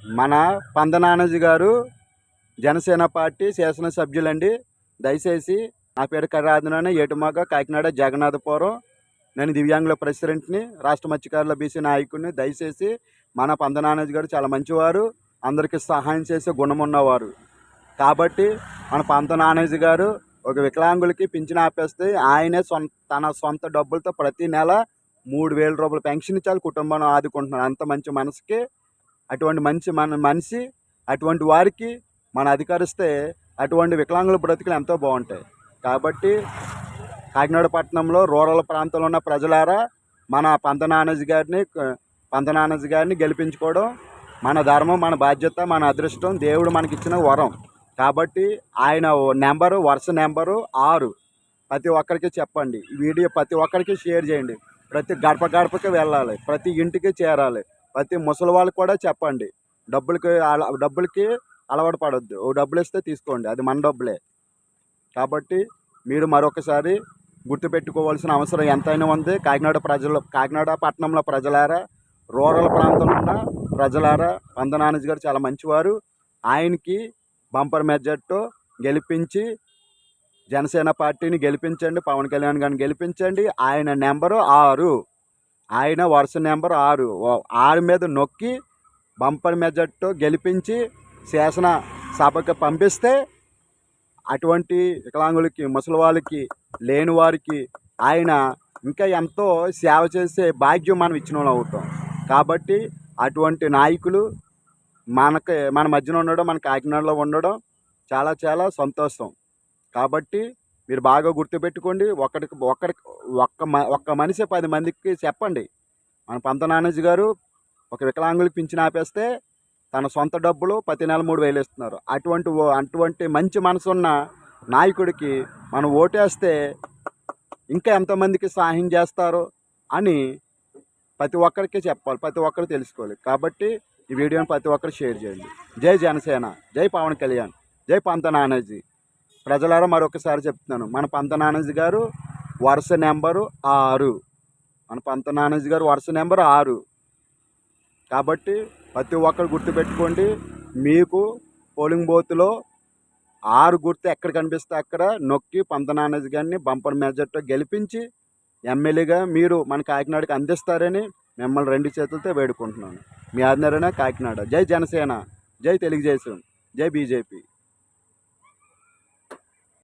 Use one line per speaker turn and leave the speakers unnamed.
మన పందనానాజీ గారు జనసేన పార్టీ శాసనసభ్యులండి. దయచేసి నా పేరు కర్రాధనని ఏటుమాక కాకినాడ జగన్నాథపురం. నేను దివ్యాంగుల ప్రెసిడెంట్ని, రాష్ట్ర మత్స్యకారుల బీసీ నాయకుడిని. దయచేసి మన పందనానాజీ గారు చాలా మంచివారు, అందరికీ సహాయం చేసే గుణం ఉన్నవారు. కాబట్టి మన పందనానాజీ గారు ఒక వికలాంగులకి పింఛన్ ఆపేస్తే ఆయనే తన సొంత డబ్బులతో ప్రతి నెల 3,000 రూపాయలు పెన్షన్ ఇచ్చి కుటుంబాన్ని ఆదుకుంటున్నారు. అంత మంచి మనసుకి అటువంటి మనిషి అటువంటి వారికి మన అధికరిస్తే అటువంటి వికలాంగుల బ్రతుకులు ఎంతో బాగుంటాయి. కాబట్టి కాకినాడ పట్టణంలో రూరల్ ప్రాంతంలో ఉన్న ప్రజలారా మన పందనానాజీ గారిని గెలిపించుకోవడం మన ధర్మం, మన బాధ్యత, మన అదృష్టం, దేవుడు మనకిచ్చిన వరం. కాబట్టి ఆయన వరుస నెంబరు 6 ప్రతి ఒక్కరికి చెప్పండి. ఈ వీడియో ప్రతి ఒక్కరికి షేర్ చేయండి. ప్రతి గడపకి వెళ్ళాలి, ప్రతి ఇంటికి చేరాలి, ప్రతి ముసలి వాళ్ళకి కూడా చెప్పండి. డబ్బులకి అలవాటు పడొద్దు. ఓ డబ్బులు ఇస్తే తీసుకోండి, అది మన డబ్బులే. కాబట్టి మీరు మరొకసారి గుర్తుపెట్టుకోవాల్సిన అవసరం ఎంతైనా ఉంది. కాకినాడ పట్టణంలో ప్రజలారా, రూరల్ ప్రాంతంలో ఉన్న ప్రజలారా, పందనానాజీ గారు చాలా మంచివారు. ఆయనకి బంపర్ మెజార్టీతో గెలిపించి జనసేన పార్టీని గెలిపించండి. పవన్ కళ్యాణ్ గారిని గెలిపించండి. ఆయన నెంబరు 6, ఆయన వరుస నెంబర్ 6 మీద నొక్కి బంపర్ మెజార్టీతో గెలిపించి శాసన సభకు పంపిస్తే అటువంటి వికలాంగులకి, ముసలి వాళ్ళకి, లేని వారికి ఆయన ఇంకా ఎంతో సేవ చేసే భాగ్యం మనం ఇచ్చిన వాళ్ళు అవుతాం. కాబట్టి అటువంటి నాయకులు మన మధ్యన ఉండడం, మన కాకినాడలో ఉండడం చాలా చాలా సంతోషం. కాబట్టి మీరు బాగా గుర్తుపెట్టుకోండి. ఒక్క మనిషి 10 మందికి చెప్పండి. మన పందనానాజీ గారు ఒక వికలాంగులకి పింఛన్ ఆపేస్తే తన సొంత డబ్బులు ప్రతి నెల 3,000 ఇస్తున్నారు. అటువంటి మంచి మనసున్న నాయకుడికి మనం ఓటేస్తే ఇంకా ఎంతమందికి సహాయం చేస్తారో అని ప్రతి ఒక్కరికి చెప్పాలి, ప్రతి ఒక్కరు తెలుసుకోవాలి. కాబట్టి ఈ వీడియోని ప్రతి ఒక్కరు షేర్ చేయండి. జై జనసేన, జై పవన్ కళ్యాణ్, జై పందనానాజీ. ప్రజలారా మరొకసారి చెప్తున్నాను, మన పందనానాజీ గారు వరుస నెంబరు 6. మన పందనానాజీ గారు వరుస నెంబరు 6. కాబట్టి ప్రతి ఒక్కరు గుర్తుపెట్టుకోండి. మీకు పోలింగ్ బూత్లో 6 గుర్తు ఎక్కడ కనిపిస్తే అక్కడ నొక్కి పందనానాజీ గారిని బంపర్ మెజార్టీతో గెలిపించి ఎమ్మెల్యేగా మీరు మన కాకినాడకి అందిస్తారని మిమ్మల్ని 2 చేతులతో వేడుకుంటున్నాను. మీ ఆజ్ఞారణ కాకినాడ. జై జనసేన, జై తెలుగుదేశం, జై బీజేపీ.